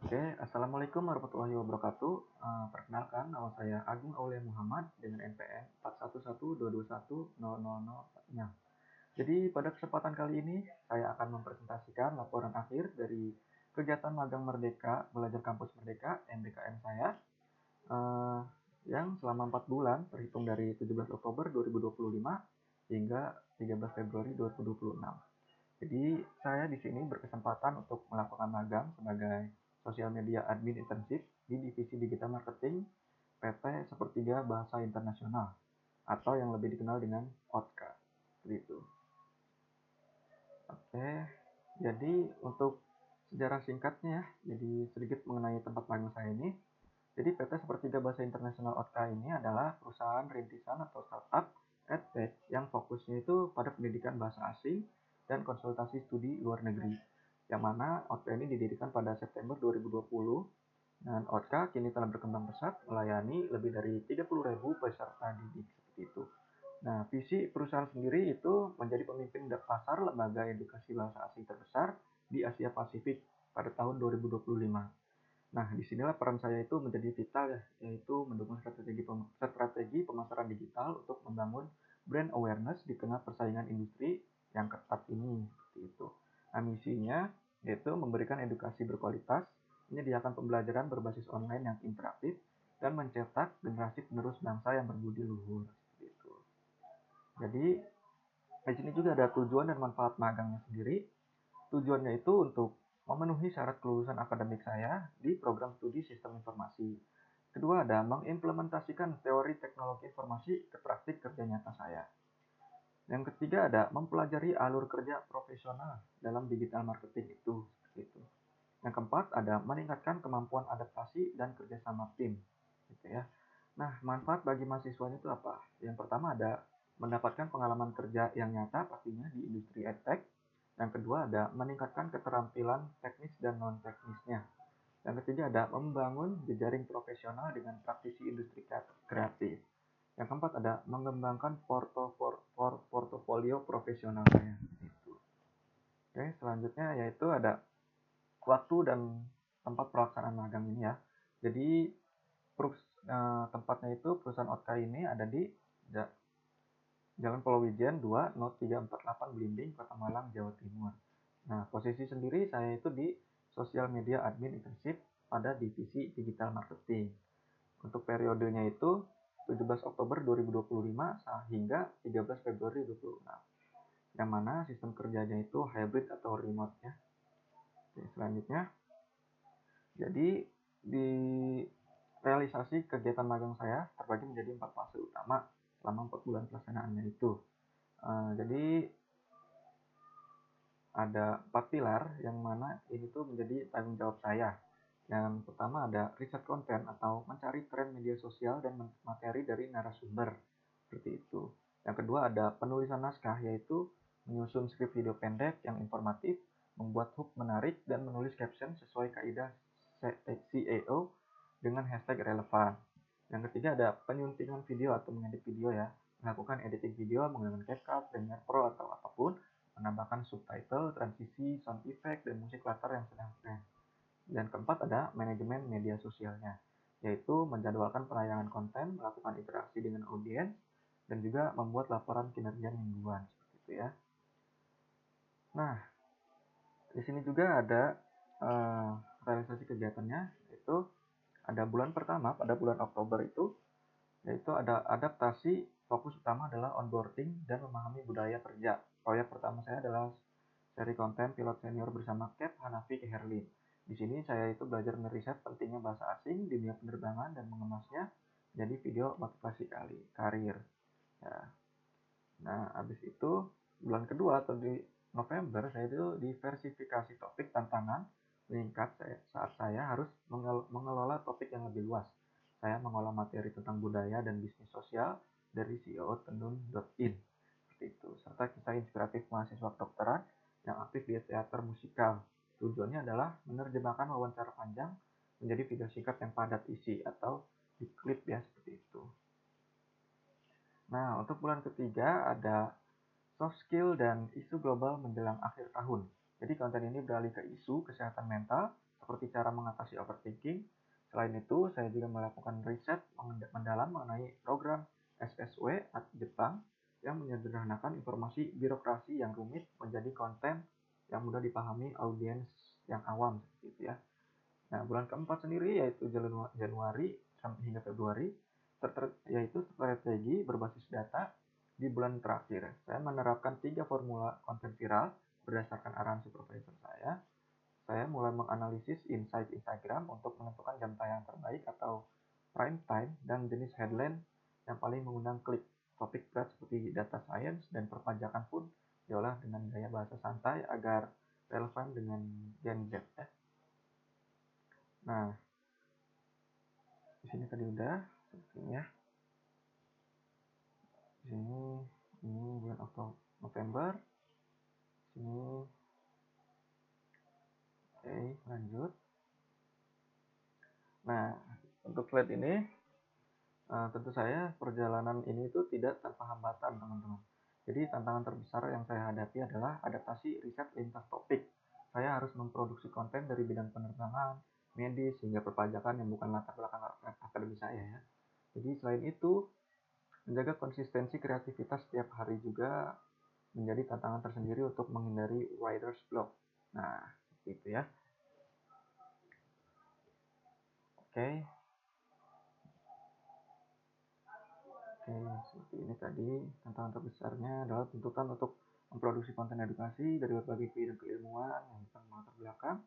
Oke, Assalamualaikum warahmatullahi wabarakatuh. Perkenalkan, nama saya Agung Aulia Muhammad dengan NPM 4112210004. Jadi, pada kesempatan kali ini, saya akan mempresentasikan laporan akhir dari kegiatan magang Merdeka, Belajar Kampus Merdeka, MBKM saya, eh, yang selama 4 bulan, terhitung dari 17 Oktober 2025 hingga 13 Februari 2026. Jadi saya di sini berkesempatan untuk melakukan magang sebagai sosial media admin internship di divisi digital marketing PT Sepertiga Bahasa Internasional atau yang lebih dikenal dengan OTKA. Seperti itu. Oke, jadi untuk sejarah singkatnya, jadi sedikit mengenai tempat magang saya ini. Jadi PT Sepertiga Bahasa Internasional OTKA ini adalah perusahaan rintisan atau startup edtech yang fokusnya itu pada pendidikan bahasa asing dan konsultasi studi luar negeri. Yang mana OTKA ini didirikan pada September 2020 dan OTKA kini telah berkembang pesat melayani lebih dari 30.000 peserta didik seperti itu. Nah, visi perusahaan sendiri itu menjadi pemimpin pasar lembaga edukasi bahasa asing terbesar di Asia Pasifik pada tahun 2025. Nah, disinilah peran saya itu menjadi vital ya, yaitu mendukung strategi pemasaran digital untuk membangun brand awareness di tengah persaingan industri yang ketat ini, seperti itu. Nah, misinya yaitu memberikan edukasi berkualitas, menyediakan pembelajaran berbasis online yang interaktif, dan mencetak generasi penerus bangsa yang berbudi luhur, seperti itu. Jadi, di sini juga ada tujuan dan manfaat magangnya sendiri. Tujuannya itu untuk memenuhi syarat kelulusan akademik saya di program studi sistem informasi. Kedua ada mengimplementasikan teori teknologi informasi ke praktik kerja nyata saya. Yang ketiga ada mempelajari alur kerja profesional dalam digital marketing itu. Gitu. Yang keempat ada meningkatkan kemampuan adaptasi dan kerjasama tim. Gitu ya. Nah, manfaat bagi mahasiswanya itu apa? Yang pertama ada mendapatkan pengalaman kerja yang nyata pastinya di industri edtech. Yang kedua ada meningkatkan keterampilan teknis dan non-teknisnya. Yang ketiga ada membangun jejaring profesional dengan praktisi industri kreatif. Yang keempat ada mengembangkan portofolio profesional saya. Oke, selanjutnya yaitu ada waktu dan tempat pelaksanaan magang ini ya. Jadi tempatnya itu perusahaan OTKA ini ada di Jalan Polowijen 2, Not 348 Belimbing, Kota Malang, Jawa Timur. Nah, posisi sendiri saya itu di sosial media admin internship pada divisi digital marketing. Untuk periodenya itu 17 Oktober 2025 hingga 13 Februari 2026. Yang mana sistem kerjanya itu hybrid atau remote ya. Oke, selanjutnya, jadi di realisasi kegiatan magang saya terbagi menjadi 4 fase utama selama 4 bulan pelaksanaannya itu. Jadi ada 4 pilar yang mana ini tuh menjadi tanggung jawab saya. Yang pertama ada riset konten atau mencari tren media sosial dan materi dari narasumber. Seperti itu. Yang kedua ada penulisan naskah yaitu menyusun skrip video pendek yang informatif, membuat hook menarik, dan menulis caption sesuai kaidah SEO dengan hashtag relevan. Yang ketiga ada penyuntingan video atau mengedit video ya. Melakukan editing video menggunakan CapCut, Premiere Pro atau apapun, menambahkan subtitle, transisi, sound effect, dan musik latar yang sedang tren. Dan keempat ada manajemen media sosialnya, yaitu menjadwalkan penayangan konten, melakukan interaksi dengan audiens, dan juga membuat laporan kinerja mingguan. Seperti itu ya. Nah, di sini juga ada realisasi kegiatannya, yaitu ada bulan pertama pada bulan Oktober itu, yaitu ada adaptasi. Fokus utama adalah onboarding dan memahami budaya kerja. Proyek pertama saya adalah seri konten pilot senior bersama Cap Hanafi Keherlin. Di sini saya itu belajar meriset pentingnya bahasa asing di dunia penerbangan dan mengemasnya jadi video motivasi karir. Ya. Nah, habis itu bulan kedua atau di November saya itu diversifikasi topik tantangan meningkat saat saya harus mengelola topik yang lebih luas. Saya mengolah materi tentang budaya dan bisnis sosial dari CEO.tenun.in seperti itu, serta kisah inspiratif mahasiswa kedokteran yang aktif di teater musikal. Tujuannya adalah menerjemahkan wawancara panjang menjadi video singkat yang padat isi atau di klip ya seperti itu. Nah, untuk bulan ketiga ada soft skill dan isu global menjelang akhir tahun. Jadi konten ini beralih ke isu kesehatan mental seperti cara mengatasi overthinking. Selain itu, saya juga melakukan riset mendalam mengenai program SSW atau Jepang yang menyederhanakan informasi birokrasi yang rumit menjadi konten yang mudah dipahami audiens yang awam seperti itu ya. Nah, bulan keempat sendiri yaitu Januari hingga Februari yaitu strategi berbasis data. Di bulan terakhir, saya menerapkan 3 formula konten viral berdasarkan arahan supervisor saya. Saya mulai menganalisis insight Instagram untuk menentukan jam tayang terbaik atau prime time dan jenis headline yang paling mengundang klik. Topik berat seperti data science dan perpajakan pun diolah dengan gaya bahasa santai agar relevan dengan Gen Z ya. Nah, di sini tadi udah ya. Di sini ini bulan November. Sini oke, lanjut. Nah, untuk slide ini tentu saya perjalanan ini itu tidak tanpa hambatan, teman-teman. Jadi tantangan terbesar yang saya hadapi adalah adaptasi riset lintas topik. Saya harus memproduksi konten dari bidang penerbangan, medis, hingga perpajakan yang bukan latar belakang akademis saya ya. Jadi selain itu, menjaga konsistensi kreativitas setiap hari juga menjadi tantangan tersendiri untuk menghindari writer's block. Nah, seperti itu ya. Oke. Oke, seperti ini tadi tantangan terbesarnya adalah tuntutan untuk memproduksi konten edukasi dari berbagai bidang keilmuan yang bukan latar belakang.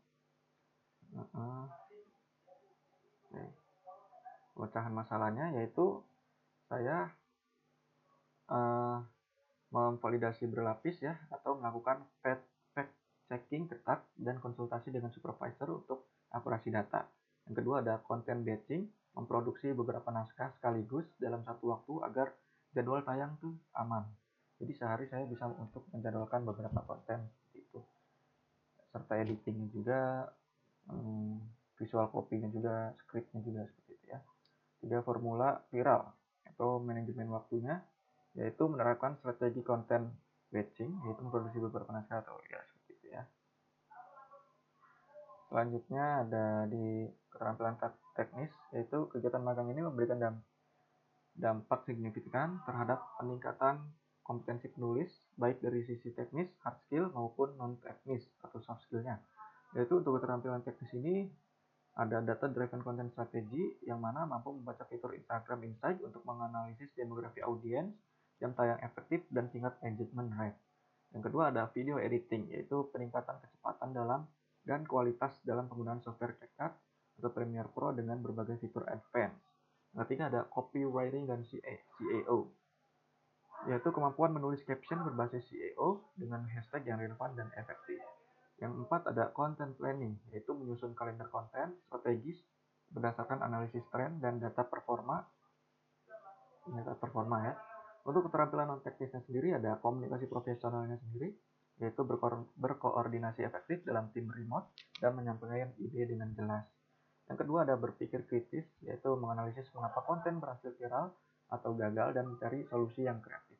Oke. Pemecahan masalahnya yaitu saya memvalidasi berlapis ya atau melakukan fact checking ketat dan konsultasi dengan supervisor untuk akurasi data. Yang kedua ada content batching, memproduksi beberapa naskah sekaligus dalam satu waktu agar jadwal tayang tuh aman. Jadi sehari saya bisa untuk menjadwalkan beberapa konten itu. Serta editingnya juga, visual copy-nya juga, script-nya juga seperti itu ya. 3 formula viral atau manajemen waktunya, yaitu menerapkan strategi konten batching, yaitu memproduksi beberapa naskah atau ya seperti itu ya. Selanjutnya ada di keterampilan teknis, yaitu kegiatan magang ini memberikan dampak signifikan terhadap peningkatan kompetensi penulis, baik dari sisi teknis, hard skill, maupun non-teknis atau soft skill-nya. Yaitu untuk keterampilan teknis ini, ada data driven content strategy yang mana mampu membaca fitur Instagram Insight untuk menganalisis demografi audiens, jam tayang efektif, dan tingkat engagement rate. Yang kedua ada video editing, yaitu peningkatan kecepatan dan kualitas dalam penggunaan software CapCut atau Premiere Pro dengan berbagai fitur advance. Yang ketiga ada copywriting dan SEO, yaitu kemampuan menulis caption berbasis SEO dengan hashtag yang relevan dan efektif. Yang keempat ada content planning, yaitu menyusun kalender konten strategis berdasarkan analisis tren dan data performa ya. Untuk keterampilan non teknisnya sendiri ada komunikasi profesionalnya sendiri, yaitu berkoordinasi efektif dalam tim remote dan menyampaikan ide dengan jelas. Yang kedua ada berpikir kritis, yaitu menganalisis mengapa konten berhasil viral atau gagal dan mencari solusi yang kreatif.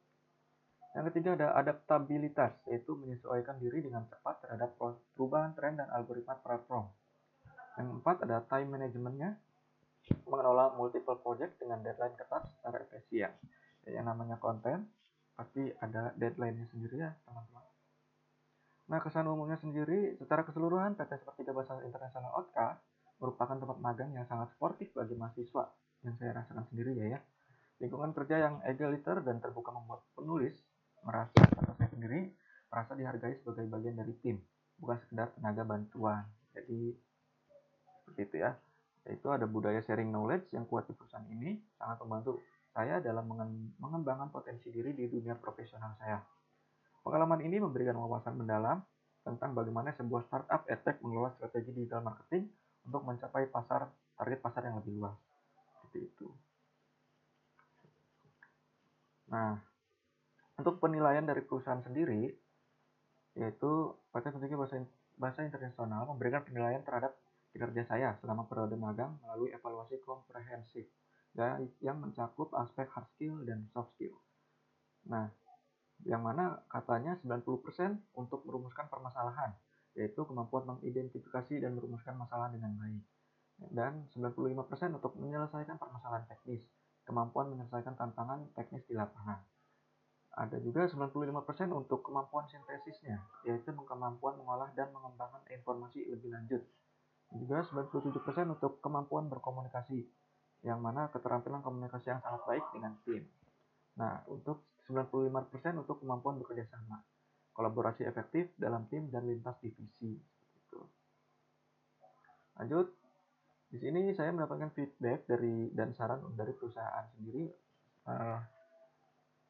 Yang ketiga ada adaptabilitas, yaitu menyesuaikan diri dengan cepat terhadap perubahan tren dan algoritma platform. Yang keempat ada time managementnya, mengelola multiple project dengan deadline ketat secara efisien. Yang namanya konten pasti ada deadline-nya sendiri ya teman-teman. Nah, kesan umumnya sendiri secara keseluruhan PT Sepertiga Bahasa Internasional OTK merupakan tempat magang yang sangat sportif bagi mahasiswa yang saya rasakan sendiri ya. Lingkungan kerja yang egaliter dan terbuka membuat penulis merasa atau saya sendiri merasa dihargai sebagai bagian dari tim, bukan sekedar tenaga bantuan. Jadi seperti itu ya. Yaitu ada budaya sharing knowledge yang kuat di perusahaan ini sangat membantu saya dalam mengembangkan potensi diri di dunia profesional saya. Pengalaman ini memberikan wawasan mendalam tentang bagaimana sebuah startup edtech mengelola strategi digital marketing untuk mencapai target pasar yang lebih luas. Seperti itu. Nah, untuk penilaian dari perusahaan sendiri, yaitu PT Sepertiga Bahasa Internasional memberikan penilaian terhadap kinerja saya selama periode magang melalui evaluasi komprehensif yang mencakup aspek hard skill dan soft skill. Nah, yang mana katanya 90% untuk merumuskan permasalahan yaitu kemampuan mengidentifikasi dan merumuskan masalah dengan baik. Dan 95% untuk menyelesaikan permasalahan teknis, kemampuan menyelesaikan tantangan teknis di lapangan. Ada juga 95% untuk kemampuan sintesisnya, yaitu kemampuan mengolah dan mengembangkan informasi lebih lanjut. Juga 97% untuk kemampuan berkomunikasi, yang mana keterampilan komunikasi yang sangat baik dengan tim. Nah, untuk 95% untuk kemampuan bekerja sama, kolaborasi efektif dalam tim dan lintas divisi. Gitu. Lanjut, di sini saya mendapatkan feedback dan saran dari perusahaan sendiri,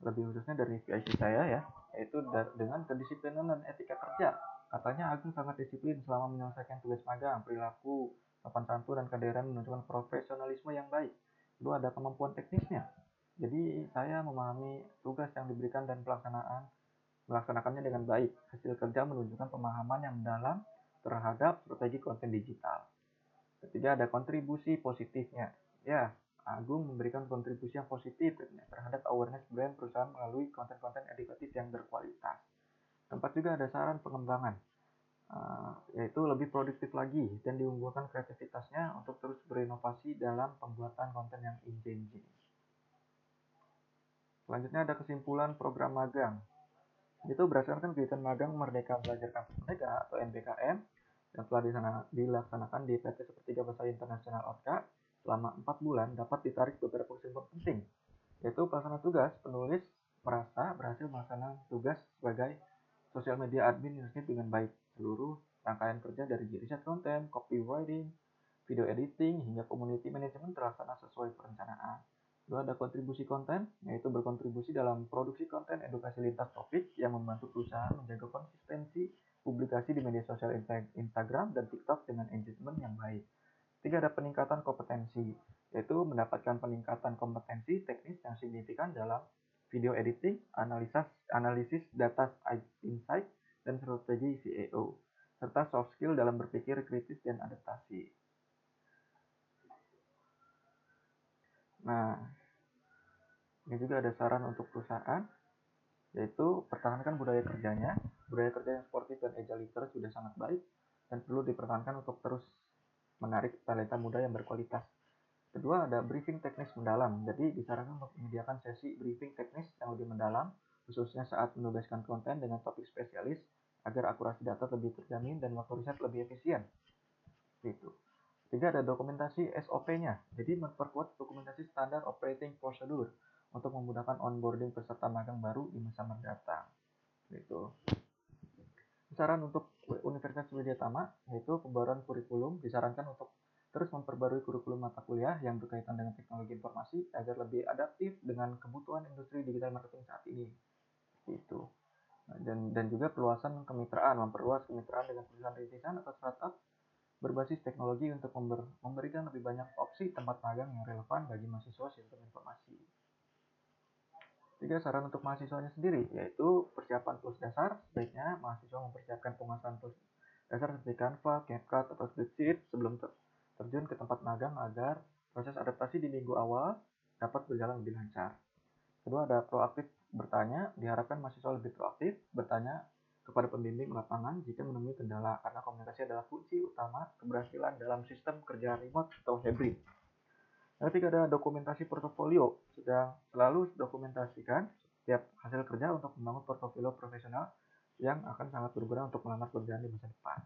lebih khususnya dari PIC saya ya, yaitu dengan kedisiplinan dan etika kerja. Katanya Agung sangat disiplin selama menyelesaikan tugas magang, perilaku, sopan santun dan kehadiran menunjukkan profesionalisme yang baik. Kedua, ada kemampuan teknisnya. Jadi saya memahami tugas yang diberikan dan melaksanakannya dengan baik. Hasil kerja menunjukkan pemahaman yang mendalam terhadap strategi konten digital. Ketiga, ada kontribusi positifnya. Ya, Agung memberikan kontribusi yang positif terhadap awareness brand perusahaan melalui konten-konten edukatif yang berkualitas. Keempat, juga ada saran pengembangan, yaitu lebih produktif lagi dan diunggulkan kreativitasnya untuk terus berinovasi dalam pembuatan konten yang engaging. Selanjutnya ada kesimpulan program magang. Itu berdasarkan kegiatan magang Merdeka Belajar Kampus Merdeka atau MBKM yang telah dilaksanakan di PT Sepertiga Bahasa Internasional OTKA selama 4 bulan dapat ditarik beberapa kesimpulan penting, yaitu pelaksana tugas penulis merasa berhasil melaksanakan tugas sebagai sosial media admin unit dengan baik. Seluruh rangkaian kerja dari riset konten, copywriting, video editing, hingga community management terlaksana sesuai perencanaan. Kedua, ada kontribusi konten, yaitu berkontribusi dalam produksi konten edukasi lintas topik yang membantu perusahaan menjaga konsistensi publikasi di media sosial Instagram dan TikTok dengan engagement yang baik. Tiga, ada peningkatan kompetensi, yaitu mendapatkan peningkatan kompetensi teknis yang signifikan dalam video editing, analisis data insight, dan strategi SEO, serta soft skill dalam berpikir kritis dan adaptasi. Nah, ini juga ada saran untuk perusahaan, yaitu pertahankan budaya kerjanya. Budaya kerja yang sportif dan egaliter sudah sangat baik dan perlu dipertahankan untuk terus menarik talenta muda yang berkualitas. Kedua, ada briefing teknis mendalam. Jadi disarankan untuk menyediakan sesi briefing teknis yang lebih mendalam, khususnya saat menugaskan konten dengan topik spesialis, agar akurasi data lebih terjamin dan waktu riset lebih efisien. Gitu. Tiga, ada dokumentasi SOP-nya. Jadi memperkuat dokumentasi standar operating procedure untuk memudahkan onboarding peserta magang baru di masa mendatang. Gitu. Saran untuk Universitas Widya Tama, yaitu pembaruan kurikulum, disarankan untuk terus memperbarui kurikulum mata kuliah yang berkaitan dengan teknologi informasi agar lebih adaptif dengan kebutuhan industri digital marketing saat ini. Itu. Dan juga perluasan kemitraan, memperluas kemitraan dengan perusahaan rintisan atau startup berbasis teknologi untuk memberikan lebih banyak opsi tempat magang yang relevan bagi mahasiswa sistem informasi. Tiga, saran untuk mahasiswanya sendiri, yaitu persiapan tools dasar. Sebaiknya mahasiswa mempersiapkan penguasaan tools dasar seperti Canva, CapCut, atau Spreadsheet sebelum terjun ke tempat magang agar proses adaptasi di minggu awal dapat berjalan lebih lancar. Kedua, ada proaktif bertanya. Diharapkan mahasiswa lebih proaktif bertanya kepada pembimbing lapangan jika menemui kendala, karena komunikasi adalah kunci utama keberhasilan dalam sistem kerja remote atau hybrid. Yang ketiga, ada dokumentasi portofolio. Sedang selalu dokumentasikan setiap hasil kerja untuk membangun portofolio profesional yang akan sangat berguna untuk melamar pekerjaan di masa depan.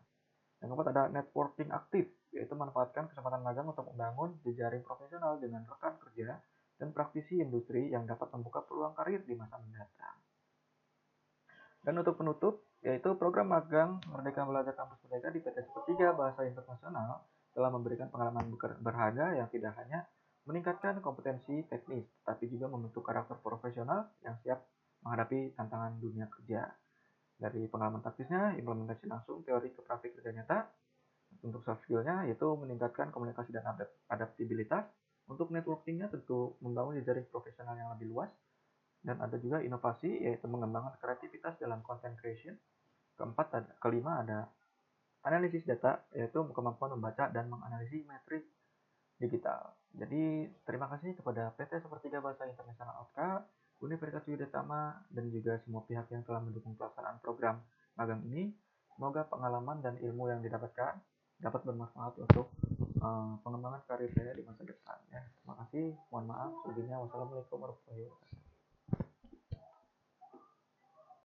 Yang keempat, ada networking aktif, yaitu manfaatkan kesempatan magang untuk membangun jejaring profesional dengan rekan kerja dan praktisi industri yang dapat membuka peluang karir di masa mendatang. Dan untuk penutup, yaitu program magang Merdeka Belajar Kampus Merdeka di PT Sepertiga Bahasa Internasional telah memberikan pengalaman berharga yang tidak hanya meningkatkan kompetensi teknis, tetapi juga membentuk karakter profesional yang siap menghadapi tantangan dunia kerja. Dari pengalaman taktisnya, implementasi langsung teori ke praktik kerja nyata. Untuk soft skill-nya, yaitu meningkatkan komunikasi dan adaptabilitas. Untuk networking-nya, tentu membangun jejaring profesional yang lebih luas. Dan ada juga inovasi, yaitu mengembangkan kreativitas dalam content creation. Kelima ada analisis data, yaitu kemampuan membaca dan menganalisis metrik digital. Jadi terima kasih kepada PT Sepertiga Bahasa Internasional OTKA, Universitas Widya Tama, dan juga semua pihak yang telah mendukung pelaksanaan program magang ini. Semoga pengalaman dan ilmu yang didapatkan dapat bermanfaat untuk pengembangan karir saya di masa depan ya. Terima kasih. Mohon maaf. Sebelumnya wassalamualaikum warahmatullahi wabarakatuh.